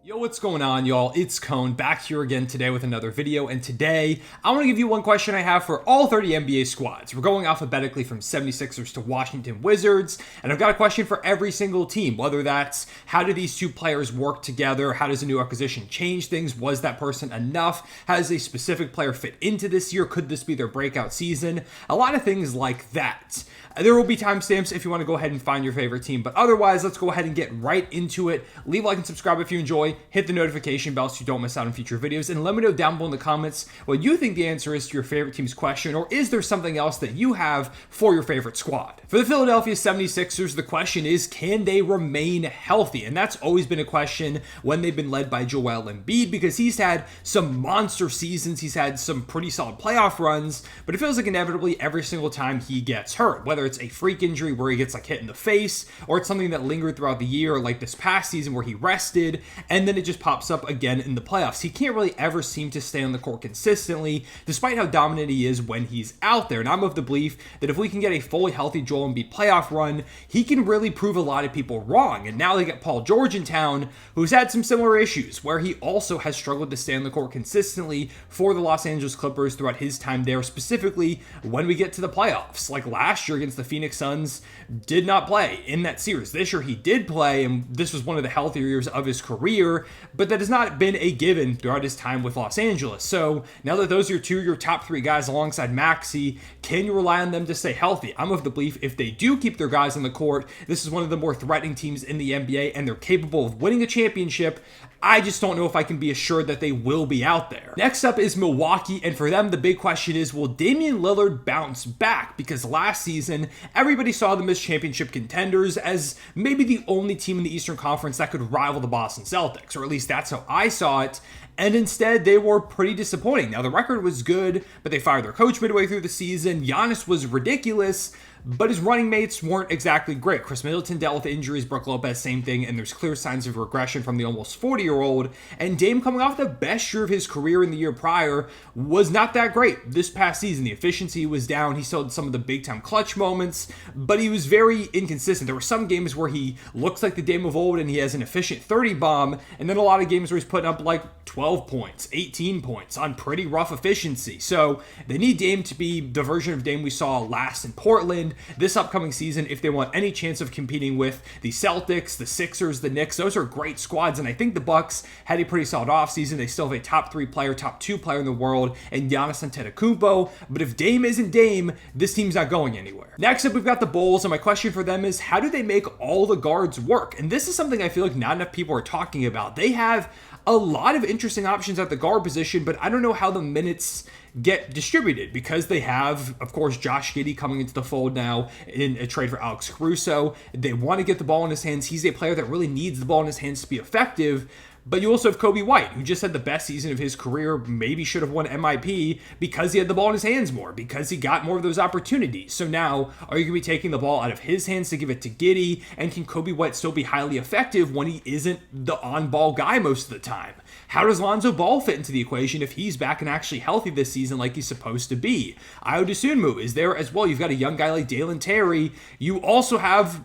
Yo, what's going on, y'all? It's Cone back here again today with another video, and today I want to give you one question I have for all 30 NBA squads. We're going alphabetically from 76ers to Washington Wizards, and I've got a question for every single team, whether that's how do these two players work together, how does a new acquisition change things, was that person enough, how does a specific player fit into this year, could this be their breakout season, a lot of things like that. There will be timestamps if you want to go ahead and find your favorite team, but otherwise, let's go ahead and get right into it. Leave a like and subscribe if you enjoy. Hit the notification bell so you don't miss out on future videos, and let me know down below in the comments what you think the answer is to your favorite team's question, or is there something else that you have for your favorite squad? For the Philadelphia 76ers, the question is, can they remain healthy? And that's always been a question when they've been led by Joel Embiid, because he's had some monster seasons, he's had some pretty solid playoff runs, but it feels like inevitably every single time he gets hurt, whether it's a freak injury where he gets like hit in the face, or it's something that lingered throughout the year, like this past season where he rested, and then it just pops up again in the playoffs. He can't really ever seem to stay on the court consistently, despite how dominant he is when he's out there. And I'm of the belief that if we can get a fully healthy Joel Embiid playoff run, he can really prove a lot of people wrong. And now they get Paul George in town, who's had some similar issues, where he also has struggled to stay on the court consistently for the Los Angeles Clippers throughout his time there, specifically when we get to the playoffs. Like last year against the Phoenix Suns, did not play in that series. This year he did play, and this was one of the healthier years of his career, but that has not been a given throughout his time with Los Angeles. So now that those are your top three guys alongside Maxey, can you rely on them to stay healthy? I'm of the belief if they do keep their guys on the court, this is one of the more threatening teams in the NBA, and they're capable of winning a championship. I just don't know if I can be assured that they will be out there. Next up is Milwaukee, and for them, the big question is, will Damian Lillard bounce back? Because last season, everybody saw them as championship contenders, as maybe the only team in the Eastern Conference that could rival the Boston Celtics, or at least that's how I saw it. And instead, they were pretty disappointing. Now, the record was good, but they fired their coach midway through the season. Giannis was ridiculous, but his running mates weren't exactly great. Chris Middleton dealt with injuries, Brook Lopez, same thing, and there's clear signs of regression from the almost 40-year-old. And Dame, coming off the best year of his career in the year prior, was not that great this past season. The efficiency was down. He still had some of the big-time clutch moments, but he was very inconsistent. There were some games where he looks like the Dame of old and he has an efficient 30 bomb, and then a lot of games where he's putting up like 12 points, 18 points on pretty rough efficiency. So they need Dame to be the version of Dame we saw last in Portland. This upcoming season, if they want any chance of competing with the Celtics, the Sixers, the Knicks, those are great squads, and I think the Bucks had a pretty solid offseason. They still have a top 3 player, top 2 player in the world, and Giannis Antetokounmpo, but if Dame isn't Dame, this team's not going anywhere. Next up, we've got the Bulls, and my question for them is, how do they make all the guards work? And this is something I feel like not enough people are talking about. They have a lot of interesting options at the guard position, but I don't know how the minutes get distributed, because they have, of course, Josh Giddey coming into the fold now in a trade for Alex Caruso. They want to get the ball in his hands. He's a player that really needs the ball in his hands to be effective. But you also have Kobe White, who just had the best season of his career, maybe should have won MIP because he had the ball in his hands more, because he got more of those opportunities. So now, are you going to be taking the ball out of his hands to give it to Giddey? And can Kobe White still be highly effective when he isn't the on-ball guy most of the time? How does Lonzo Ball fit into the equation if he's back and actually healthy this season like he's supposed to be? Ayo Dosunmu is there as well. You've got a young guy like Dalen Terry. You also have,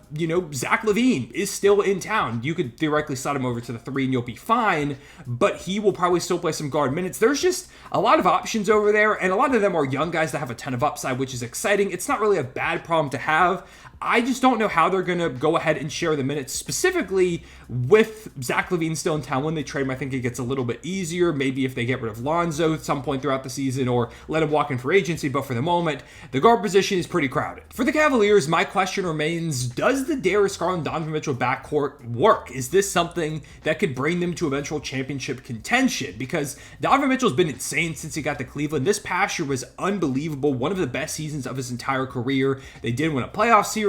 Zach LaVine is still in town. You could theoretically slot him over to the 3 and you'll be fine, but he will probably still play some guard minutes. There's just a lot of options over there, and a lot of them are young guys that have a ton of upside, which is exciting. It's not really a bad problem to have. I just don't know how they're going to go ahead and share the minutes, specifically with Zach LaVine still in town. When they trade him, I think it gets a little bit easier. Maybe if they get rid of Lonzo at some point throughout the season, or let him walk in for agency, but for the moment, the guard position is pretty crowded. For the Cavaliers, my question remains, does the Darius Garland-Donovan Mitchell backcourt work? Is this something that could bring them to eventual championship contention? Because Donovan Mitchell's been insane since he got to Cleveland. This past year was unbelievable, one of the best seasons of his entire career. They did win a playoff series,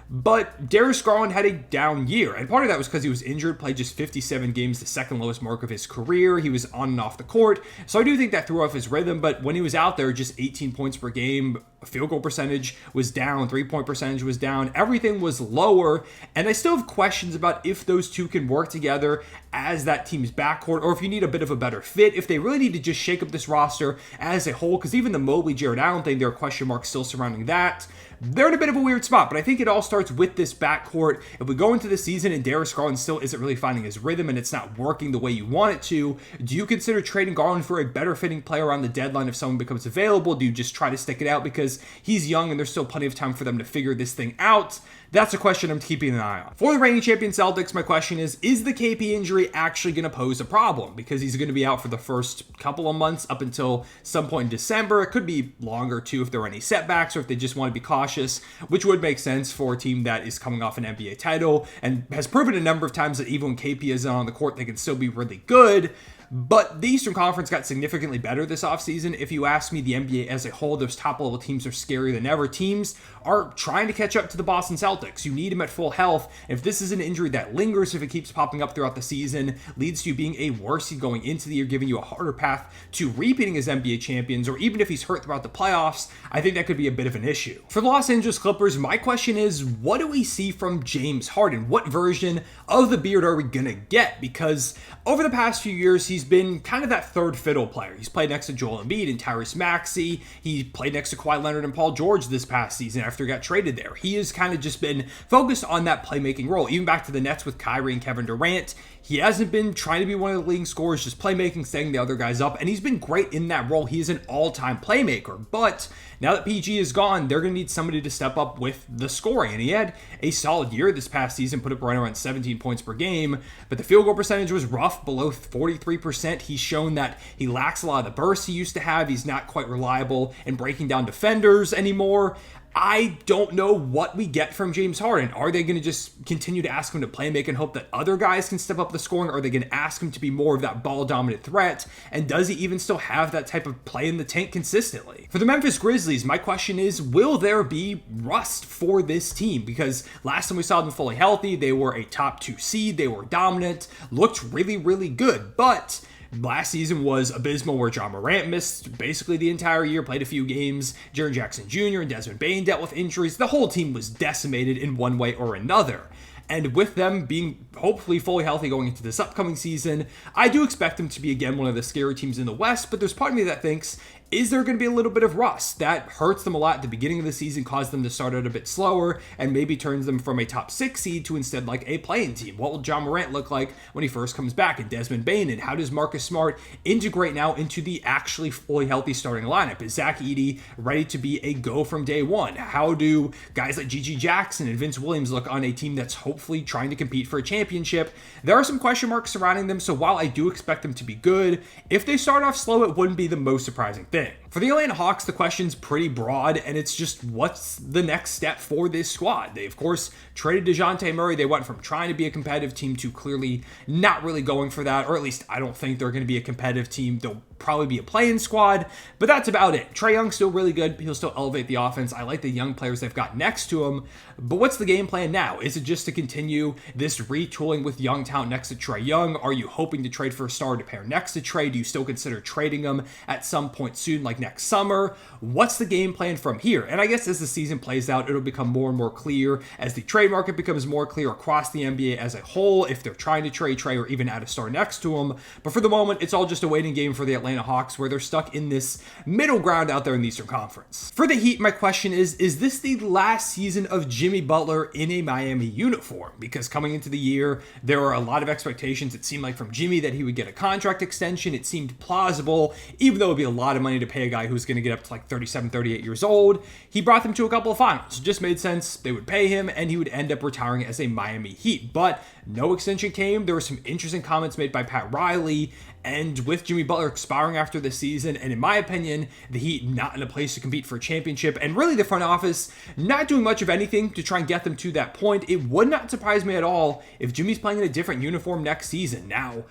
but Darius Garland had a down year, and part of that was because he was injured, played just 57 games, the second lowest mark of his career. He was on and off the court, so I do think that threw off his rhythm, but when he was out there, just 18 points per game, Field goal percentage was down, 3-point percentage was down, everything was lower, and I still have questions about if those two can work together as that team's backcourt, or if you need a bit of a better fit, if they really need to just shake up this roster as a whole, because even the Mobley, Jared Allen thing, there are question marks still surrounding that. They're in a bit of a weird spot, but I think it all starts with this backcourt. If we go into the season and Darius Garland still isn't really finding his rhythm and it's not working the way you want it to, do you consider trading Garland for a better fitting player on the deadline if someone becomes available? Do you just try to stick it out because he's young and there's still plenty of time for them to figure this thing out? That's a question I'm keeping an eye on. For the reigning champion Celtics, my question is the KP injury actually going to pose a problem? Because he's going to be out for the first couple of months up until some point in December. It could be longer too if there are any setbacks or if they just want to be cautious, which would make sense for a team that is coming off an NBA title and has proven a number of times that even when KP isn't on the court, they can still be really good. But the Eastern Conference got significantly better this offseason. If you ask me, the NBA as a whole, those top-level teams are scarier than ever. Teams are trying to catch up to the Boston Celtics. You need them at full health. If this is an injury that lingers, if it keeps popping up throughout the season, leads to you being a worse seed going into the year, giving you a harder path to repeating as NBA champions, or even if he's hurt throughout the playoffs, I think that could be a bit of an issue. For the Los Angeles Clippers, my question is, what do we see from James Harden? What version of the beard are we going to get? Because over the past few years, he's been kind of that third fiddle player. He's played next to Joel Embiid and Tyrese Maxey. He played next to Kawhi Leonard and Paul George this past season after he got traded there. He has kind of just been focused on that playmaking role. Even back to the Nets with Kyrie and Kevin Durant, he hasn't been trying to be one of the leading scorers, just playmaking, setting the other guys up, and he's been great in that role. He is an all-time playmaker, but now that PG is gone, they're going to need somebody to step up with the scoring, and he had a solid year this past season, put up right around 17 points per game, but the field goal percentage was rough, below 43%. He's shown that he lacks a lot of the burst he used to have. He's not quite reliable in breaking down defenders anymore. I don't know what we get from James Harden. Are they going to just continue to ask him to play make and hope that other guys can step up the scoring? Are they going to ask him to be more of that ball-dominant threat? And does he even still have that type of play in the tank consistently? For the Memphis Grizzlies, my question is, will there be rust for this team? Because last time we saw them fully healthy, they were a top 2 seed, they were dominant, looked really, really good, but last season was abysmal, where John Morant missed basically the entire year, played a few games. Jaren Jackson Jr. and Desmond Bane dealt with injuries. The whole team was decimated in one way or another. And with them being hopefully fully healthy going into this upcoming season, I do expect them to be, again, one of the scary teams in the West. But there's part of me that thinks, is there going to be a little bit of rust? That hurts them a lot at the beginning of the season, caused them to start out a bit slower, and maybe turns them from a top 6 seed to instead like a play-in team. What will John Morant look like when he first comes back? And Desmond Bane, and how does Marcus Smart integrate now into the actually fully healthy starting lineup? Is Zach Edey ready to be a go from day one? How do guys like Gigi Jackson and Vince Williams look on a team that's hopefully trying to compete for a championship? There are some question marks surrounding them, so while I do expect them to be good, if they start off slow, it wouldn't be the most surprising thing. For the Atlanta Hawks, the question's pretty broad, and it's just, what's the next step for this squad? They, of course, traded DeJounte Murray. They went from trying to be a competitive team to clearly not really going for that, or at least I don't think they're going to be a competitive team. They'll probably be a play-in squad, but that's about it. Trae Young's still really good. He'll still elevate the offense. I like the young players they've got next to him, but what's the game plan now? Is it just to continue this retooling with young talent next to Trae Young? Are you hoping to trade for a star to pair next to Trae? Do you still consider trading him at some point soon, like next summer? What's the game plan from here? And I guess as the season plays out, it'll become more and more clear as the trade market becomes more clear across the NBA as a whole, if they're trying to trade Trae or even add a star next to him. But for the moment, it's all just a waiting game for the Atlanta Hawks, where they're stuck in this middle ground out there in the Eastern Conference. For the Heat, my question is this the last season of Jimmy Butler in a Miami uniform? Because coming into the year, there were a lot of expectations, it seemed like, from Jimmy that he would get a contract extension. It seemed plausible, even though it would be a lot of money to pay a guy who's going to get up to like 37, 38 years old. He brought them to a couple of finals. It just made sense. They would pay him, and he would end up retiring as a Miami Heat. But no extension came. There were some interesting comments made by Pat Riley, and with Jimmy Butler expiring after the season, and in my opinion, the Heat not in a place to compete for a championship, and really the front office not doing much of anything to try and get them to that point, it would not surprise me at all if Jimmy's playing in a different uniform next season. Now,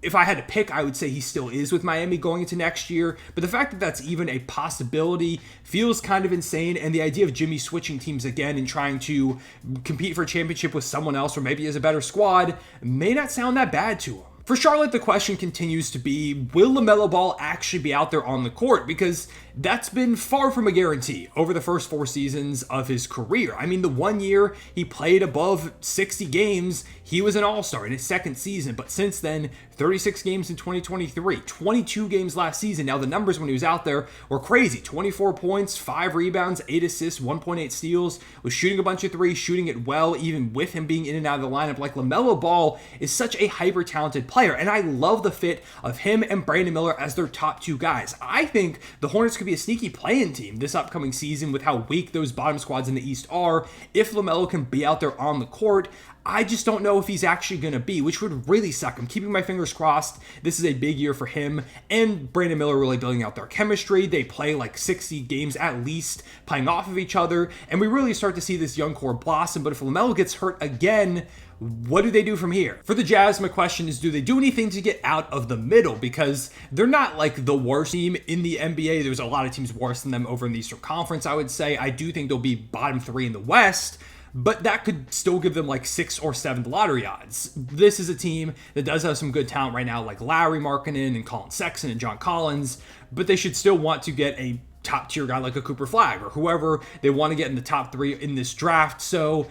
if I had to pick, I would say he still is with Miami going into next year, but the fact that that's even a possibility feels kind of insane, and the idea of Jimmy switching teams again and trying to compete for a championship with someone else, or maybe as a better squad, may not sound that bad to him. For Charlotte, the question continues to be, will LaMelo Ball actually be out there on the court? Because that's been far from a guarantee over the first 4 seasons of his career. I mean, the 1 year he played above 60 games, he was an all-star in his second season. But since then, 36 games in 2023, 22 games last season. Now, the numbers when he was out there were crazy. 24 points, 5 rebounds, 8 assists, 1.8 steals, was shooting a bunch of threes, shooting it well, even with him being in and out of the lineup. Like, LaMelo Ball is such a hyper-talented player, and I love the fit of him and Brandon Miller as their top 2 guys. I think the Hornets could be a sneaky play-in team this upcoming season with how weak those bottom squads in the East are. If LaMelo can be out there on the court, I just don't know if he's actually going to be, which would really suck. I'm keeping my fingers crossed. This is a big year for him and Brandon Miller really building out their chemistry. They play like 60 games at least, playing off of each other, and we really start to see this young core blossom. But if LaMelo gets hurt again, what do they do from here? For the Jazz, my question is, do they do anything to get out of the middle? Because they're not like the worst team in the NBA. There's a lot of teams worse than them over in the Eastern Conference, I would say. I do think they'll be bottom 3 in the West, but that could still give them like 6th or 7th lottery odds. This is a team that does have some good talent right now, like Lowry Markkanen and Colin Sexton and John Collins, but they should still want to get a top tier guy like a Cooper Flagg or whoever they want to get in the top 3 in this draft. So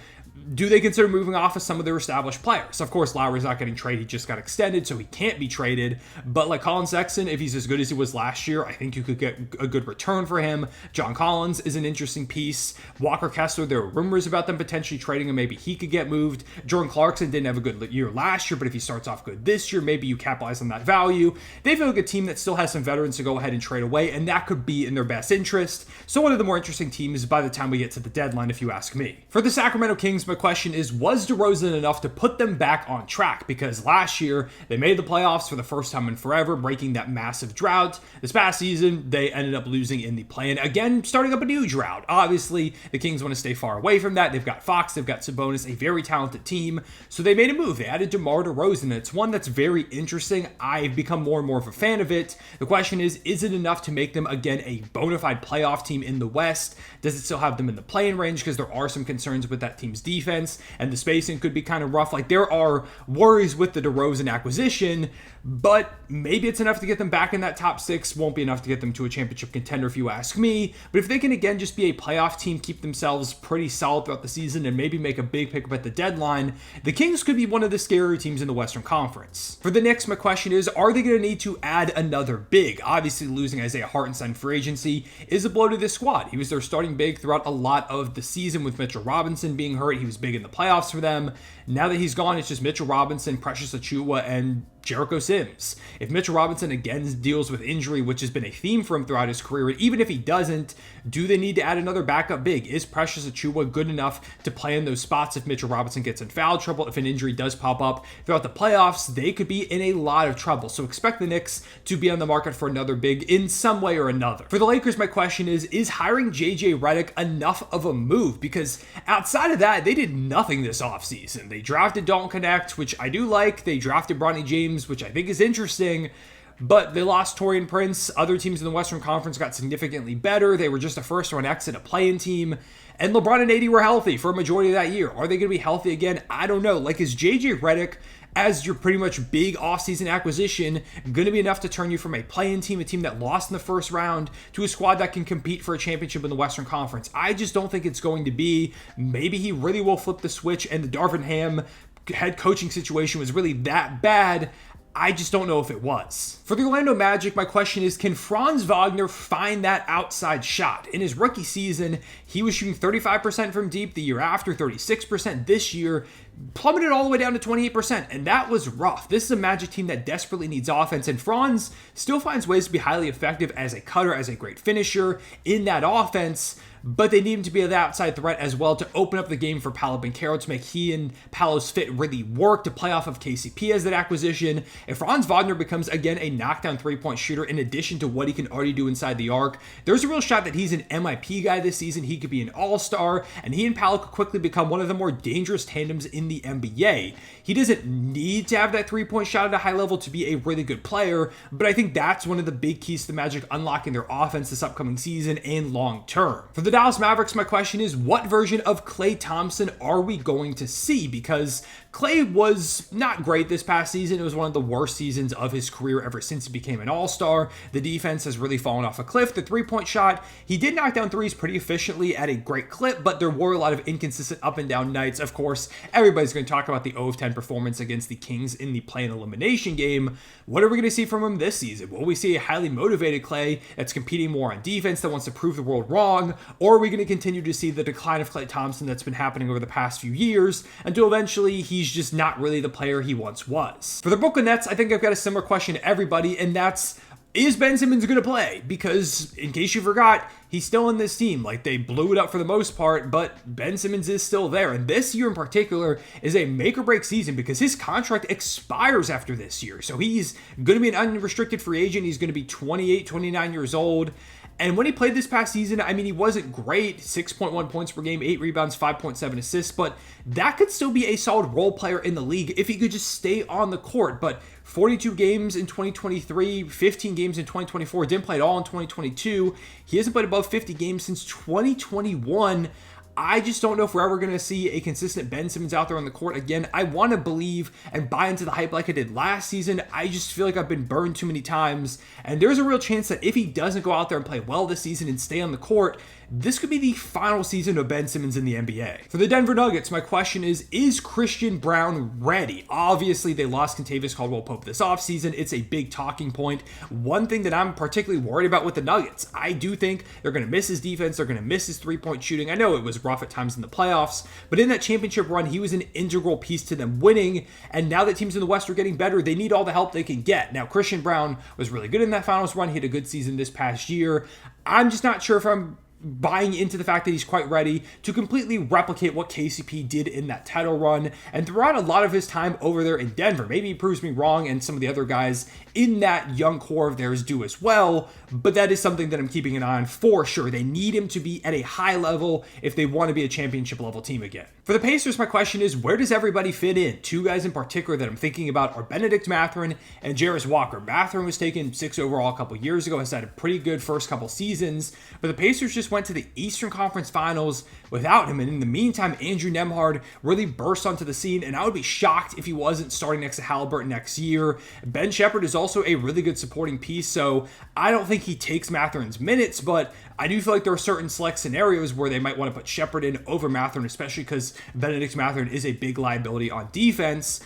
do they consider moving off of some of their established players? Of course, Lowry's not getting traded. He just got extended, so he can't be traded. But like Colin Sexton, if he's as good as he was last year, I think you could get a good return for him. John Collins is an interesting piece. Walker Kessler, there are rumors about them potentially trading him. Maybe he could get moved. Jordan Clarkson didn't have a good year last year, but if he starts off good this year, maybe you capitalize on that value. They feel like a team that still has some veterans to go ahead and trade away, and that could be in their best interest. So one of the more interesting teams by the time we get to the deadline, if you ask me. For the Sacramento Kings, my question is, was DeRozan enough to put them back on track? Because last year, they made the playoffs for the first time in forever, breaking that massive drought. This past season, they ended up losing in the play-in, again, starting up a new drought. Obviously, the Kings want to stay far away from that. They've got Fox, they've got Sabonis, a very talented team. So they made a move. They added DeMar DeRozan, and it's one that's very interesting. I've become more and more of a fan of it. The question is it enough to make them, again, a bona fide playoff team in the West? Does it still have them in the play-in range? Because there are some concerns with that team's defense, and the spacing could be kind of rough. Like, there are worries with the DeRozan acquisition, but maybe it's enough to get them back in that top 6. Won't be enough to get them to a championship contender if you ask me. But if they can, again, just be a playoff team, keep themselves pretty solid throughout the season, and maybe make a big pickup at the deadline, the Kings could be one of the scarier teams in the Western Conference. For the Knicks, my question is, are they going to need to add another big? Obviously, losing Isaiah Hartenstein free agency is a blow to this squad. He was their starting big throughout a lot of the season with Mitchell Robinson being hurt. He was big in the playoffs for them. Now that he's gone, it's just Mitchell Robinson, Precious Achiuwa, and Jericho Sims. If Mitchell Robinson again deals with injury, which has been a theme for him throughout his career, and even if he doesn't, do they need to add another backup big? Is Precious Achiuwa good enough to play in those spots if Mitchell Robinson gets in foul trouble? If an injury does pop up throughout the playoffs, they could be in a lot of trouble. So expect the Knicks to be on the market for another big in some way or another. For the Lakers, my question is hiring JJ Redick enough of a move? Because outside of that, they did nothing this offseason. They drafted Dalton Connect, which I do like. They drafted Bronny James, which I think is interesting. But they lost Taurean Prince. Other teams in the Western Conference got significantly better. They were just a first-round exit, a play-in team. And LeBron and AD were healthy for a majority of that year. Are they going to be healthy again? I don't know. Like, is JJ Redick, as your pretty much big offseason acquisition, going to be enough to turn you from a play-in team, a team that lost in the first round, to a squad that can compete for a championship in the Western Conference? I just don't think it's going to be. Maybe he really will flip the switch, and the Darvin Ham head coaching situation was really that bad. I just don't know if it was. For the Orlando Magic, my question is, can Franz Wagner find that outside shot? In his rookie season, he was shooting 35% from deep. The year after, 36%. This year, plummeted all the way down to 28%, and that was rough. This is a Magic team that desperately needs offense, and Franz still finds ways to be highly effective as a cutter, as a great finisher in that offense, but they need him to be an outside threat as well to open up the game for Paolo Banchero, to make he and Paolo's fit really work, to play off of KCP as that acquisition. If Franz Wagner becomes, again, a knockdown three-point shooter in addition to what he can already do inside the arc, there's a real shot that he's an MIP guy this season. He could be an all-star, and he and Paolo could quickly become one of the more dangerous tandems in the NBA. He doesn't need to have that three-point shot at a high level to be a really good player, but I think that's one of the big keys to the Magic unlocking their offense this upcoming season and long-term. For the Dallas Mavericks, my question is, what version of Klay Thompson are we going to see? Because Klay was not great this past season. It was one of the worst seasons of his career ever since he became an all-star. The defense has really fallen off a cliff. The three-point shot, he did knock down threes pretty efficiently at a great clip, but there were a lot of inconsistent up and down nights. Of course, everybody's going to talk about the 0 of 10 performance against the Kings in the play-in elimination game. What are we going to see from him this season? Will we see a highly motivated Klay that's competing more on defense, that wants to prove the world wrong? Or are we going to continue to see the decline of Klay Thompson that's been happening over the past few years until eventually he's just not really the player he once was? For the Brooklyn Nets, I think I've got a similar question to everybody, and that's, is Ben Simmons going to play? Because in case you forgot, he's still in this team. Like, they blew it up for the most part, but Ben Simmons is still there. And this year in particular is a make or break season because his contract expires after this year. So he's going to be an unrestricted free agent. He's going to be 28, 29 years old. And when he played this past season, I mean, he wasn't great. 6.1 points per game, 8 rebounds, 5.7 assists, but that could still be a solid role player in the league if he could just stay on the court. But 42 games in 2023, 15 games in 2024, didn't play at all in 2022. He hasn't played above 50 games since 2021. I just don't know if we're ever going to see a consistent Ben Simmons out there on the court again. I want to believe and buy into the hype like I did last season. I just feel like I've been burned too many times. And there's a real chance that if he doesn't go out there and play well this season and stay on the court, this could be the final season of Ben Simmons in the NBA. For the Denver Nuggets, my question is Christian Braun ready? Obviously, they lost Kentavious Caldwell Pope this offseason. It's a big talking point. One thing that I'm particularly worried about with the Nuggets, I do think they're going to miss his defense. They're going to miss his three-point shooting. I know it was rough at times in the playoffs, but in that championship run, he was an integral piece to them winning. And now that teams in the West are getting better, they need all the help they can get. Now, Christian Braun was really good in that finals run. He had a good season this past year. I'm just not sure if I'm buying into the fact that he's quite ready to completely replicate what KCP did in that title run and throughout a lot of his time over there in Denver. Maybe he proves me wrong and some of the other guys in that young core of theirs do as well, but that is something that I'm keeping an eye on for sure. They need him to be at a high level if they want to be a championship level team again. For the Pacers, my question is, where does everybody fit in? Two guys in particular that I'm thinking about are Benedict Mathurin and Jarris Walker. Mathurin was taken 6 overall a couple years ago, has had a pretty good first couple seasons, but the Pacers just went to the Eastern Conference Finals without him, and in the meantime, Andrew Nembhard really burst onto the scene, and I would be shocked if he wasn't starting next to Halliburton next year. Ben Shepherd is also a really good supporting piece, so I don't think he takes Mathurin's minutes, but I do feel like there are certain select scenarios where they might want to put Shepherd in over Mathurin, especially because Benedict Mathurin is a big liability on defense.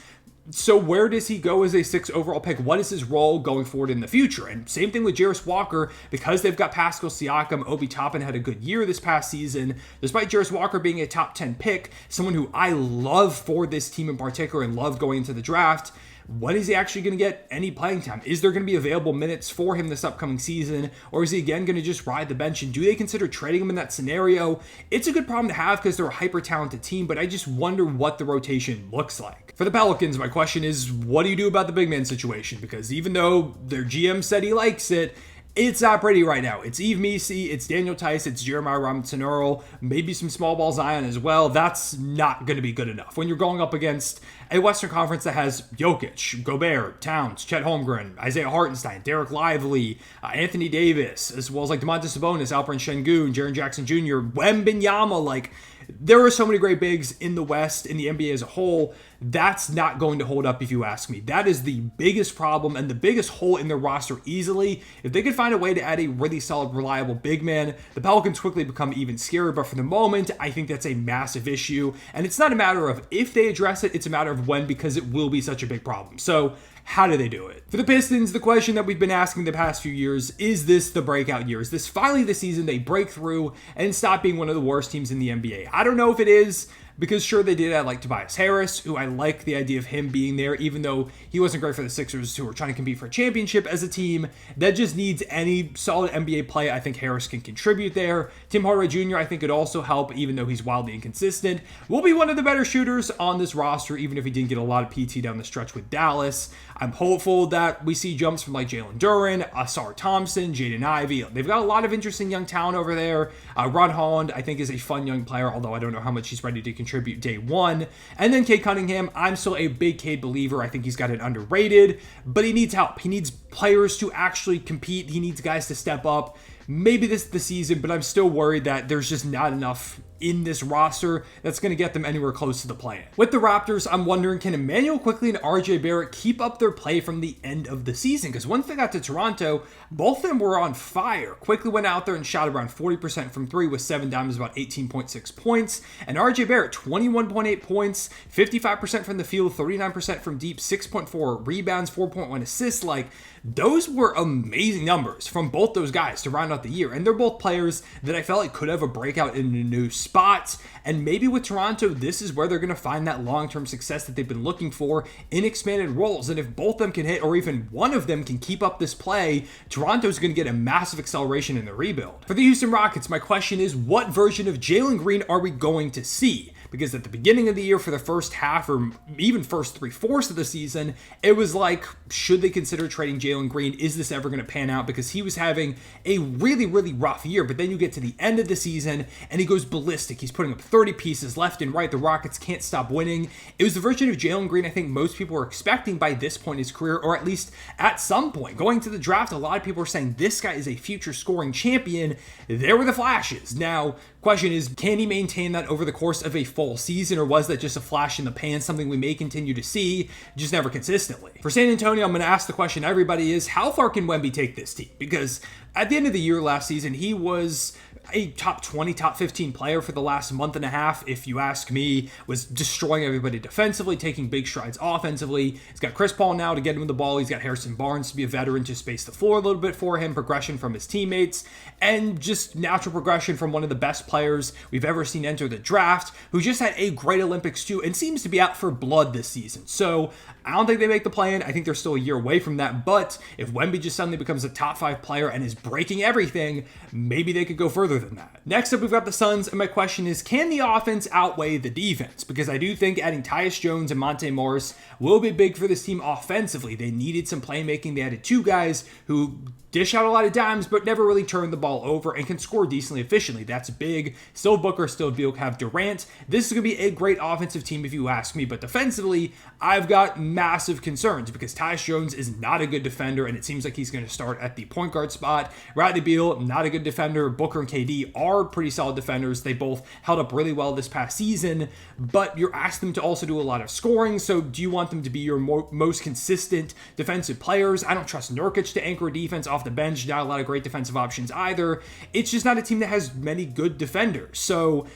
So where does he go as a 6th overall pick? What is his role going forward in the future? And same thing with Jarris Walker, because they've got Pascal Siakam. Obi Toppin had a good year this past season. Despite Jarris Walker being a top 10 pick, someone who I love for this team in particular and love going into the draft, when is he actually going to get any playing time? Is there going to be available minutes for him this upcoming season? Or is he again going to just ride the bench? And do they consider trading him in that scenario? It's a good problem to have because they're a hyper-talented team, but I just wonder what the rotation looks like. For the Pelicans, my question is, what do you do about the big man situation? Because even though their GM said he likes it, it's not pretty right now. It's Yves Missi, it's Daniel Tice, it's Jeremiah Robinson-Earl, maybe some small ball Zion as well. That's not going to be good enough. When you're going up against a Western Conference that has Jokic, Gobert, Towns, Chet Holmgren, Isaiah Hartenstein, Derek Lively, Anthony Davis, as well as like Domantas Sabonis, Alperen Sengun, Jaren Jackson Jr., Wembanyama, like there are so many great bigs in the West, in the NBA as a whole. That's not going to hold up if you ask me. That is the biggest problem and the biggest hole in their roster easily. If they could find a way to add a really solid, reliable big man, the Pelicans quickly become even scarier. But for the moment, I think that's a massive issue. And it's not a matter of if they address it, it's a matter of when, because it will be such a big problem. So how do they do it? For the Pistons, the question that we've been asking the past few years, is this the breakout year? Is this finally the season they break through and stop being one of the worst teams in the NBA? I don't know if it is, because sure, they did add like Tobias Harris, who I like the idea of him being there, even though he wasn't great for the Sixers, who were trying to compete for a championship as a team that just needs any solid NBA play. I think Harris can contribute there. Tim Hardaway Jr., I think, could also help, even though he's wildly inconsistent. Will be one of the better shooters on this roster, even if he didn't get a lot of PT down the stretch with Dallas. I'm hopeful that we see jumps from like Jalen Duren, Asar Thompson, Jaden Ivey. They've got a lot of interesting young talent over there. Ron Holland, I think, is a fun young player, although I don't know how much he's ready to contribute day one. And then Cade Cunningham, I'm still a big Cade believer. I think he's got it underrated, but he needs help. He needs players to actually compete. He needs guys to step up. Maybe this is the season, but I'm still worried that there's just not enough in this roster that's going to get them anywhere close to the play-in. With the Raptors, I'm wondering, can Emmanuel Quickley and RJ Barrett keep up their play from the end of the season? Because once they got to Toronto, both of them were on fire. Quickley went out there and shot around 40% from three with 7 dimes, about 18.6 points. And RJ Barrett, 21.8 points, 55% from the field, 39% from deep, 6.4 rebounds, 4.1 assists. Like, those were amazing numbers from both those guys to round out the year. And they're both players that I felt like could have a breakout in a new spot. And maybe with Toronto, this is where they're going to find that long-term success that they've been looking for in expanded roles. And if both of them can hit, or even one of them can keep up this play, Toronto's going to get a massive acceleration in the rebuild. For the Houston Rockets, my question is, what version of Jalen Green are we going to see? Because at the beginning of the year, for the first half or even first 3/4 of the season, it was like, should they consider trading Jalen Green? Is this ever going to pan out? Because he was having a really, really rough year. But then you get to the end of the season and he goes ballistic. He's putting up 30 pieces left and right. The Rockets can't stop winning. It was the version of Jalen Green I think most people were expecting by this point in his career, or at least at some point. Going to the draft, a lot of people were saying this guy is a future scoring champion. There were the flashes. Now, question is, can he maintain that over the course of a full season, or was that just a flash in the pan, something we may continue to see, just never consistently? For San Antonio, I'm going to ask the question everybody is, how far can Wemby take this team? Because at the end of the year last season, he was a top 20, top 15 player for the last month and a half, if you ask me, was destroying everybody defensively, taking big strides offensively. He's got Chris Paul now to get him the ball. He's got Harrison Barnes to be a veteran to space the floor a little bit for him, progression from his teammates, and just natural progression from one of the best players we've ever seen enter the draft, who just had a great Olympics too, and seems to be out for blood this season. So I don't think they make the play-in. I think they're still a year away from that, but if Wemby just suddenly becomes a top 5 player and is breaking everything, maybe they could go further than that. Next up, we've got the Suns, and my question is, can the offense outweigh the defense? Because I do think adding Tyus Jones and Monte Morris will be big for this team offensively. They needed some playmaking. They added 2 guys who dish out a lot of dimes, but never really turn the ball over and can score decently efficiently. That's big. Still Booker, still Beal, have Durant. This is going to be a great offensive team if you ask me, but defensively, I've got massive concerns because Tyus Jones is not a good defender, and it seems like he's going to start at the point guard spot. Bradley Beal, not a good defender. Booker and KD are pretty solid defenders. They both held up really well this past season, but you're asking them to also do a lot of scoring, so do you want them to be your most consistent defensive players? I don't trust Nurkic to anchor a defense off the bench. Not a lot of great defensive options either. It's just not a team that has many good defenders. So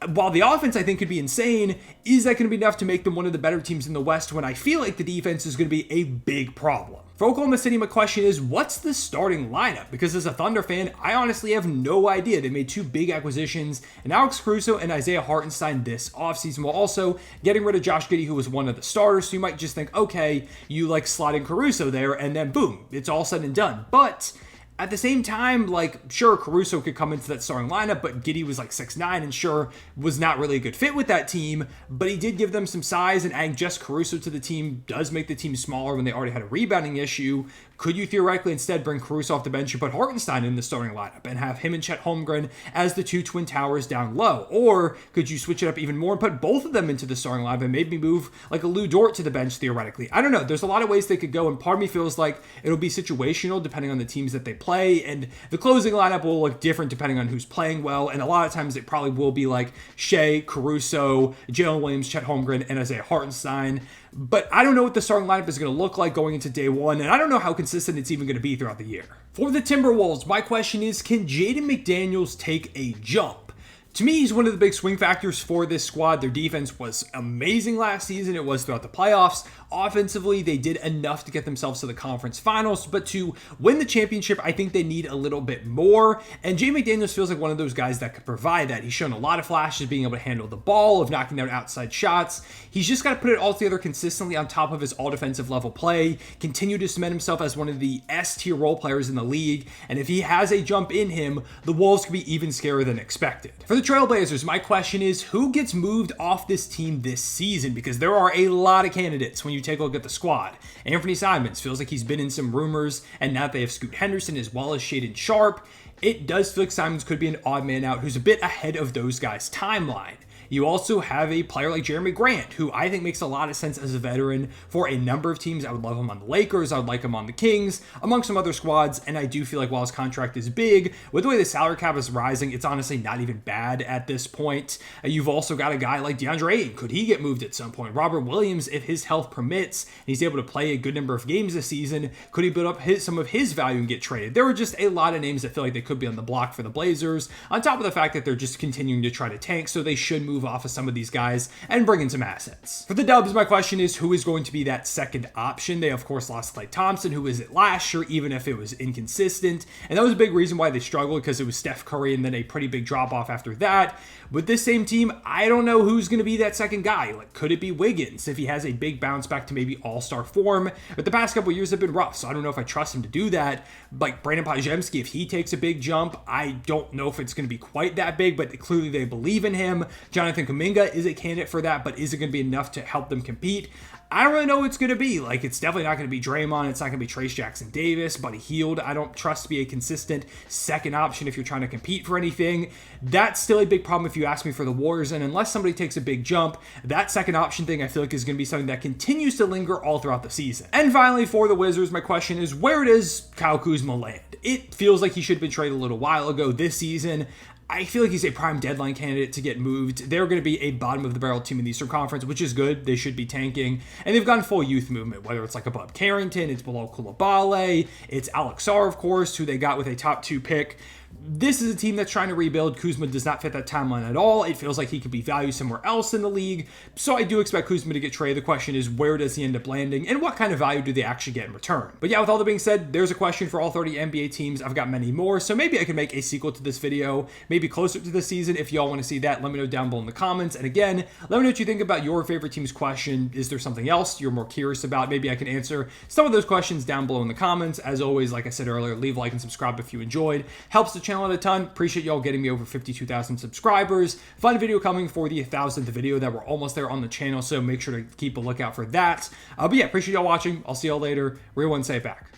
while the offense I think could be insane, is that going to be enough to make them one of the better teams in the West when I feel like the defense is going to be a big problem? For Oklahoma City, my question is, what's the starting lineup? Because as a Thunder fan, I honestly have no idea. They made 2 big acquisitions, and Alex Caruso and Isaiah Hartenstein this offseason, while also getting rid of Josh Giddey, who was one of the starters. So you might just think, okay, you like slotting Caruso there, and then boom, it's all said and done. But at the same time, like, sure, Caruso could come into that starting lineup, but Giddey was like 6'9", and sure, was not really a good fit with that team, but he did give them some size, and adding just Caruso to the team does make the team smaller when they already had a rebounding issue. Could you theoretically instead bring Caruso off the bench and put Hartenstein in the starting lineup and have him and Chet Holmgren as the 2 twin towers down low? Or could you switch it up even more and put both of them into the starting lineup and maybe move like a Lou Dort to the bench theoretically? I don't know. There's a lot of ways they could go, and part of me feels like it'll be situational depending on the teams that they play, and the closing lineup will look different depending on who's playing well, and a lot of times it probably will be like Shai, Caruso, Jalen Williams, Chet Holmgren, and Isaiah Hartenstein. But I don't know what the starting lineup is going to look like going into day 1, and I don't know how consistent it's even going to be throughout the year. For the Timberwolves, my question is, can Jaden McDaniels take a jump? To me, he's one of the big swing factors for this squad. Their defense was amazing last season. It was throughout the playoffs. Offensively, they did enough to get themselves to the conference finals, but to win the championship, I think they need a little bit more. And Jaden McDaniels feels like one of those guys that could provide that. He's shown a lot of flashes of being able to handle the ball, of knocking down outside shots. He's just got to put it all together consistently on top of his all-defensive level play, continue to cement himself as one of the S-tier role players in the league, and if he has a jump in him, the Wolves could be even scarier than expected. For the Trailblazers, my question is, who gets moved off this team this season? Because there are a lot of candidates when you take a look at the squad. Anthony Simons feels like he's been in some rumors, and now that they have Scoot Henderson as well as Shaedon Sharpe, it does feel like Simons could be an odd man out who's a bit ahead of those guys' timeline. You also have a player like Jeremy Grant, who I think makes a lot of sense as a veteran for a number of teams. I would love him on the Lakers. I would like him on the Kings, among some other squads. And I do feel like while his contract is big, with the way the salary cap is rising, it's honestly not even bad at this point. You've also got a guy like DeAndre Ayton. Could he get moved at some point? Robert Williams, if his health permits, and he's able to play a good number of games this season, could he build up some of his value and get traded? There were just a lot of names that feel like they could be on the block for the Blazers, on top of the fact that they're just continuing to try to tank, so they should move off of some of these guys and bring in some assets. For the Dubs, my question is, who is going to be that second option? They, of course, lost Klay Thompson, who was it last year, even if it was inconsistent, and that was a big reason why they struggled, because it was Steph Curry and then a pretty big drop-off after that. With this same team, I don't know who's going to be that second guy. Like, could it be Wiggins if he has a big bounce back to maybe all-star form? But the past couple of years have been rough, so I don't know if I trust him to do that. Like Brandon Podziemski, if he takes a big jump, I don't know if it's going to be quite that big, but clearly they believe in him. Jonathan Kuminga is a candidate for that, but is it going to be enough to help them compete? I don't really know what it's going to be. Like, it's definitely not going to be Draymond. It's not going to be Trace Jackson Davis. Buddy Hield, I don't trust to be a consistent second option if you're trying to compete for anything. That's still a big problem if you ask me for the Warriors. And unless somebody takes a big jump, that second option thing I feel like is going to be something that continues to linger all throughout the season. And finally, for the Wizards, my question is, where does Kyle Kuzma land? It feels like he should have been traded a little while ago this season. I feel like he's a prime deadline candidate to get moved. They're going to be a bottom-of-the-barrel team in the Eastern Conference, which is good. They should be tanking. And they've gone full youth movement, whether it's like above Carrington, it's below Coulibaly, it's Alex Sarr, of course, who they got with a top 2 pick. This is a team that's trying to rebuild. Kuzma does not fit that timeline at all. It feels like he could be valued somewhere else in the league. So I do expect Kuzma to get traded. The question is, where does he end up landing, and what kind of value do they actually get in return? But yeah, with all that being said, there's a question for all 30 NBA teams. I've got many more, so maybe I can make a sequel to this video, maybe closer to the season. If y'all want to see that, let me know down below in the comments. And again, let me know what you think about your favorite team's question. Is there something else you're more curious about? Maybe I can answer some of those questions down below in the comments. As always, like I said earlier, leave a like and subscribe if you enjoyed. Helps the channel out a ton. Appreciate y'all getting me over 52,000 subscribers. Fun video coming for the 1,000th video that we're almost there on the channel, so make sure to keep a lookout for that. But yeah, appreciate y'all watching. I'll see y'all later. Real one, say it back.